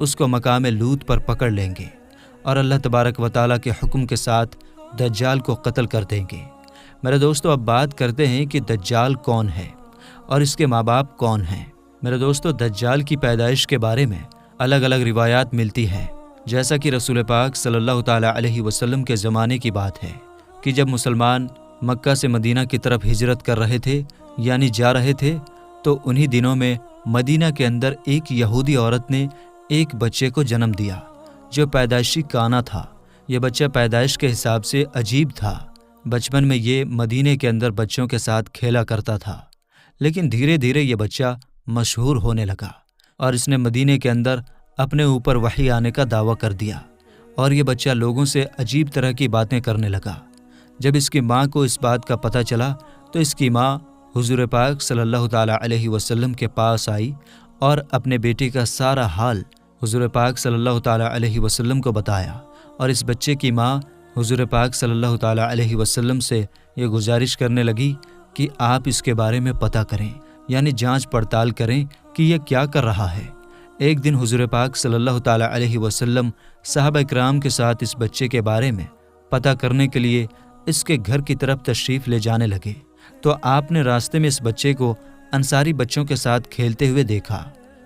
اس کو مقام لوط پر پکڑ لیں گے اور اللہ تبارک و تعالیٰ کے حکم کے ساتھ دجال کو قتل کر دیں گے۔ میرے دوستو، اب بات کرتے ہیں کہ دجال کون ہے اور اس کے ماں باپ کون ہیں۔ میرے دوستو، دجال کی پیدائش کے بارے میں الگ الگ روایات ملتی ہیں، جیسا کہ رسول پاک صلی اللہ تعالیٰ علیہ وسلم کے زمانے کی بات ہے کہ جب مسلمان مکہ سے مدینہ کی طرف ہجرت کر رہے تھے، یعنی جا رہے تھے، تو انہی دنوں میں مدینہ کے اندر ایک یہودی عورت نے ایک بچے کو جنم دیا جو پیدائشی کانا تھا۔ یہ بچہ پیدائش کے حساب سے عجیب تھا۔ بچپن میں یہ مدینے کے اندر بچوں کے ساتھ کھیلا کرتا تھا، لیکن دھیرے دھیرے یہ بچہ مشہور ہونے لگا اور اس نے مدینے کے اندر اپنے اوپر وحی آنے کا دعویٰ کر دیا، اور یہ بچہ لوگوں سے عجیب طرح کی باتیں کرنے لگا۔ جب اس کی ماں کو اس بات کا پتہ چلا تو اس کی ماں حضور پاک صلی اللہ تعالیٰ علیہ وسلم کے پاس آئی اور اپنے بیٹے کا سارا حال حضور پاک صلی اللہ تعالیٰ علیہ وسلم کو بتایا، اور اس بچے کی ماں حضور پاک صلی اللہ تعالیٰ علیہ وسلم سے یہ گزارش کرنے لگی کہ آپ اس کے بارے میں پتہ کریں، یعنی جانچ پڑتال کریں کہ یہ کیا کر رہا ہے۔ ایک دن حضور پاک صلی اللہ تعالیٰ علیہ وسلم صحابہ کرام کے ساتھ اس بچے کے بارے میں پتہ کرنے کے لیے اس کے گھر کی طرف تشریف لے جانے لگے، تو آپ نے راستے میں اس بچے کو انصاری بچوں کے ساتھ کھیلتے ہوئے دیکھا۔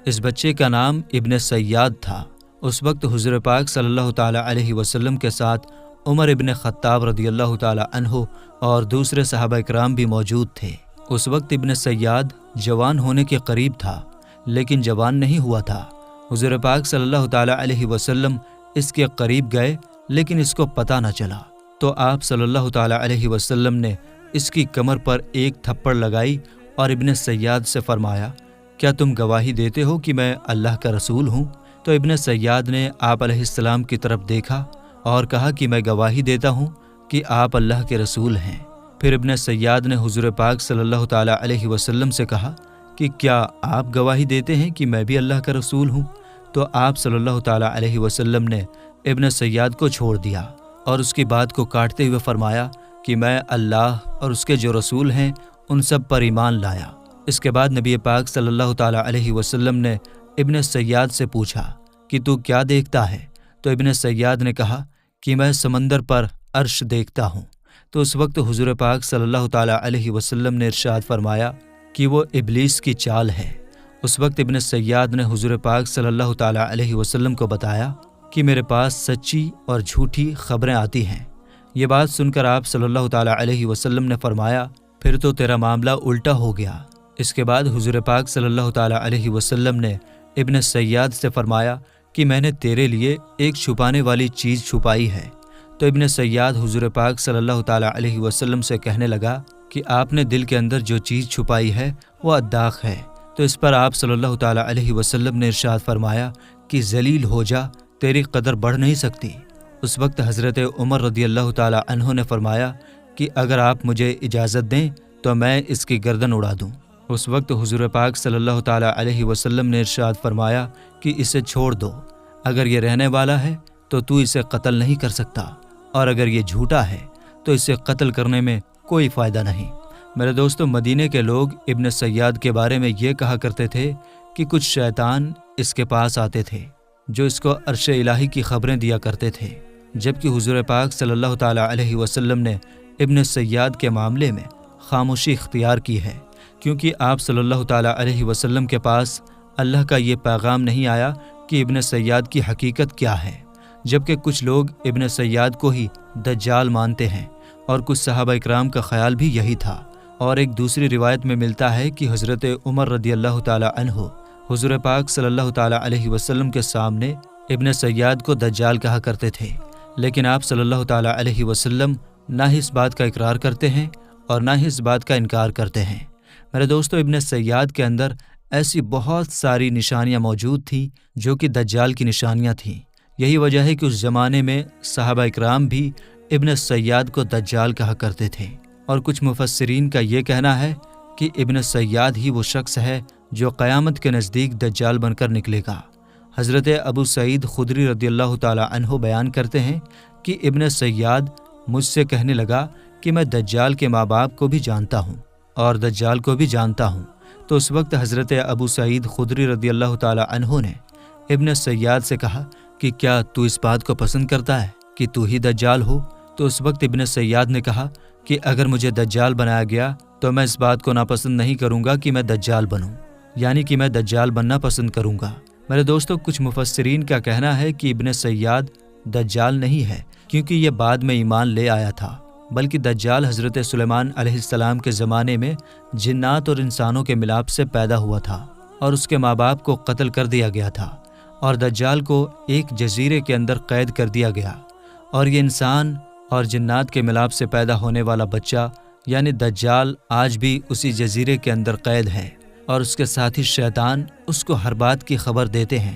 اس بچے کا نام ابن سیاد تھا۔ اس وقت حضور پاک صلی اللہ تعالیٰ علیہ وسلم کے ساتھ عمر ابن خطاب رضی اللہ تعالیٰ عنہ اور دوسرے صحابہ کرام بھی موجود تھے۔ اس وقت ابن سیاد جوان ہونے کے قریب تھا، لیکن جوان نہیں ہوا تھا۔ حضور پاک صلی اللہ تعالیٰ علیہ وسلم اس کے قریب گئے، لیکن اس کو پتہ نہ چلا، تو آپ صلی اللہ تعالیٰ علیہ وسلم نے اس کی کمر پر ایک تھپڑ لگائی اور ابن سیاد سے فرمایا، کیا تم گواہی دیتے ہو کہ میں اللہ کا رسول ہوں؟ تو ابن سیاد نے آپ علیہ السلام کی طرف دیکھا اور کہا کہ میں گواہی دیتا ہوں کہ آپ اللہ کے رسول ہیں۔ پھر ابن سیاد نے حضور پاک صلی اللہ تعالیٰ علیہ وسلم سے کہا کہ کیا آپ گواہی دیتے ہیں کہ میں بھی اللہ کا رسول ہوں؟ تو آپ صلی اللہ تعالیٰ علیہ وسلم نے ابن سیاد کو چھوڑ دیا اور اس کی بات کو کاٹتے ہوئے فرمایا کہ میں اللہ اور اس کے جو رسول ہیں ان سب پر ایمان لایا۔ اس کے بعد نبی پاک صلی اللہ تعالیٰ علیہ وسلم نے ابن سیاد سے پوچھا کہ تو کیا دیکھتا ہے؟ تو ابن سیاد نے کہا کہ میں سمندر پر عرش دیکھتا ہوں۔ تو اس وقت حضور پاک صلی اللہ تعالیٰ علیہ وسلم نے ارشاد فرمایا کہ وہ ابلیس کی چال ہے۔ اس وقت ابن سیاد نے حضور پاک صلی اللہ تعالیٰ علیہ وسلم کو بتایا کہ میرے پاس سچی اور جھوٹی خبریں آتی ہیں۔ یہ بات سن کر آپ صلی اللہ تعالیٰ علیہ وسلم نے فرمایا، پھر تو تیرا معاملہ الٹا ہو گیا۔ اس کے بعد حضور پاک صلی اللہ تعالیٰ علیہ وسلم نے ابن سیاد سے فرمایا کہ میں نے تیرے لیے ایک چھپانے والی چیز چھپائی ہے۔ تو ابن سیاد حضور پاک صلی اللہ تعالیٰ علیہ وسلم سے کہنے لگا کہ آپ نے دل کے اندر جو چیز چھپائی ہے وہ اداخ ہے۔ تو اس پر آپ صلی اللہ تعالیٰ علیہ وسلم نے ارشاد فرمایا کہ ذلیل ہو جا، تیری قدر بڑھ نہیں سکتی۔ اس وقت حضرت عمر رضی اللہ تعالیٰ عنہ نے فرمایا کہ اگر آپ مجھے اجازت دیں تو میں اس کی گردن اڑا دوں۔ اس وقت حضور پاک صلی اللہ تعالیٰ علیہ وسلم نے ارشاد فرمایا کہ اسے چھوڑ دو، اگر یہ رہنے والا ہے تو اسے قتل نہیں کر سکتا، اور اگر یہ جھوٹا ہے تو اسے قتل کرنے میں کوئی فائدہ نہیں۔ میرے دوستو، مدینے کے لوگ ابن سیاد کے بارے میں یہ کہا کرتے تھے کہ کچھ شیطان اس کے پاس آتے تھے جو اس کو عرش الہی کی خبریں دیا کرتے تھے، جبکہ حضور پاک صلی اللہ تعالیٰ علیہ وسلم نے ابن سیاد کے معاملے میں خاموشی اختیار کی ہے، کیونکہ آپ صلی اللہ تعالیٰ علیہ وسلم کے پاس اللہ کا یہ پیغام نہیں آیا کہ ابن سیاد کی حقیقت کیا ہے، جبکہ کچھ لوگ ابن سیاد کو ہی دجال مانتے ہیں، اور کچھ صحابہ اکرام کا خیال بھی یہی تھا۔ اور ایک دوسری روایت میں ملتا ہے کہ حضرت عمر رضی اللہ تعالیٰ عنہ حضور پاک صلی اللہ تعالیٰ علیہ وسلم کے سامنے ابن سیاد کو دجال کہا کرتے تھے، لیکن آپ صلی اللہ تعالیٰ علیہ وسلم نہ ہی اس بات کا اقرار کرتے ہیں اور نہ ہی اس بات کا انکار کرتے ہیں۔ میرے دوستو، ابن سیاد کے اندر ایسی بہت ساری نشانیاں موجود تھیں جو کہ دجال کی نشانیاں تھیں۔ یہی وجہ ہے کہ اس زمانے میں صحابہ اکرام بھی ابن سیاد کو دجال کہا کرتے تھے، اور کچھ مفسرین کا یہ کہنا ہے کہ ابن سیاد ہی وہ شخص ہے جو قیامت کے نزدیک دجال بن کر نکلے گا۔ حضرت ابو سعید خدری رضی اللہ تعالیٰ عنہ بیان کرتے ہیں کہ ابن سیاد مجھ سے کہنے لگا کہ میں دجال کے ماں باپ کو بھی جانتا ہوں اور دجال کو بھی جانتا ہوں۔ تو اس وقت حضرت ابو سعید خدری رضی اللہ تعالیٰ عنہ نے ابن سیاد سے کہا کہ کیا تو اس بات کو پسند کرتا ہے کہ تو ہی دجال ہو؟ تو اس وقت ابن سیاد نے کہا کہ اگر مجھے دجال بنایا گیا تو میں اس بات کو ناپسند نہیں کروں گا کہ میں دجال بنوں، یعنی کہ میں دجال بننا پسند کروں گا۔ میرے دوستو، کچھ مفسرین کا کہنا ہے کہ ابن سیاد دجال نہیں ہے کیونکہ یہ بعد میں ایمان لے آیا تھا، بلکہ دجال حضرت سلیمان علیہ السلام کے زمانے میں جنات اور انسانوں کے ملاپ سے پیدا ہوا تھا اور اس کے ماں باپ کو قتل کر دیا گیا تھا، اور دجال کو ایک جزیرے کے اندر قید کر دیا گیا، اور یہ انسان اور جنات کے ملاپ سے پیدا ہونے والا بچہ یعنی دجال آج بھی اسی جزیرے کے اندر قید ہے، اور اس کے ساتھی شیطان اس کو ہر بات کی خبر دیتے ہیں۔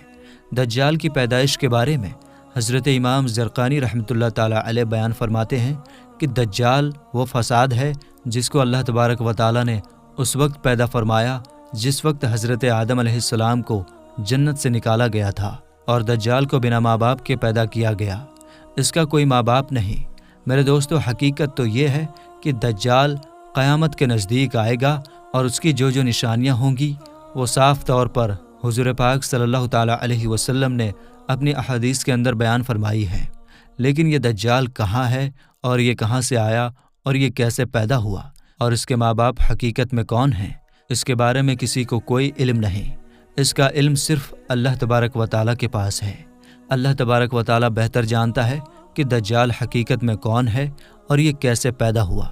دجال کی پیدائش کے بارے میں حضرت امام زرقانی رحمۃ اللہ تعالی علیہ بیان فرماتے ہیں کہ دجال وہ فساد ہے جس کو اللہ تبارک و تعالی نے اس وقت پیدا فرمایا جس وقت حضرت آدم علیہ السلام کو جنت سے نکالا گیا تھا، اور دجال کو بنا ماں باپ کے پیدا کیا گیا، اس کا کوئی ماں باپ نہیں۔ میرے دوستو، حقیقت تو یہ ہے کہ دجال قیامت کے نزدیک آئے گا، اور اس کی جو نشانیاں ہوں گی وہ صاف طور پر حضور پاک صلی اللہ تعالیٰ علیہ وسلم نے اپنی احادیث کے اندر بیان فرمائی ہے۔ لیکن یہ دجال کہاں ہے، اور یہ کہاں سے آیا، اور یہ کیسے پیدا ہوا، اور اس کے ماں باپ حقیقت میں کون ہیں، اس کے بارے میں کسی کو کوئی علم نہیں۔ اس کا علم صرف اللہ تبارک و تعالیٰ کے پاس ہے۔ اللہ تبارک و تعالیٰ بہتر جانتا ہے کہ دجال حقیقت میں کون ہے اور یہ کیسے پیدا ہوا۔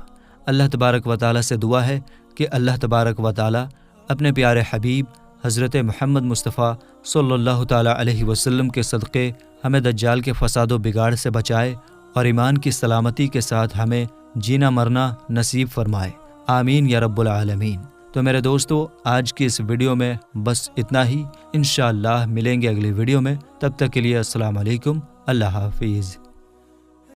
اللہ تبارک و تعالیٰ سے دعا ہے کہ اللہ تبارک و تعالیٰ اپنے پیارے حبیب حضرت محمد مصطفیٰ صلی اللہ تعالیٰ علیہ وسلم کے صدقے ہمیں دجال کے فساد و بگاڑ سے بچائے اور ایمان کی سلامتی کے ساتھ ہمیں جینا مرنا نصیب فرمائے، آمین یا رب العالمین۔ تو میرے دوستو، آج کی اس ویڈیو میں بس اتنا ہی، انشاءاللہ ملیں گے اگلی ویڈیو میں، تب تک کے لیے السلام علیکم، اللہ حافظ۔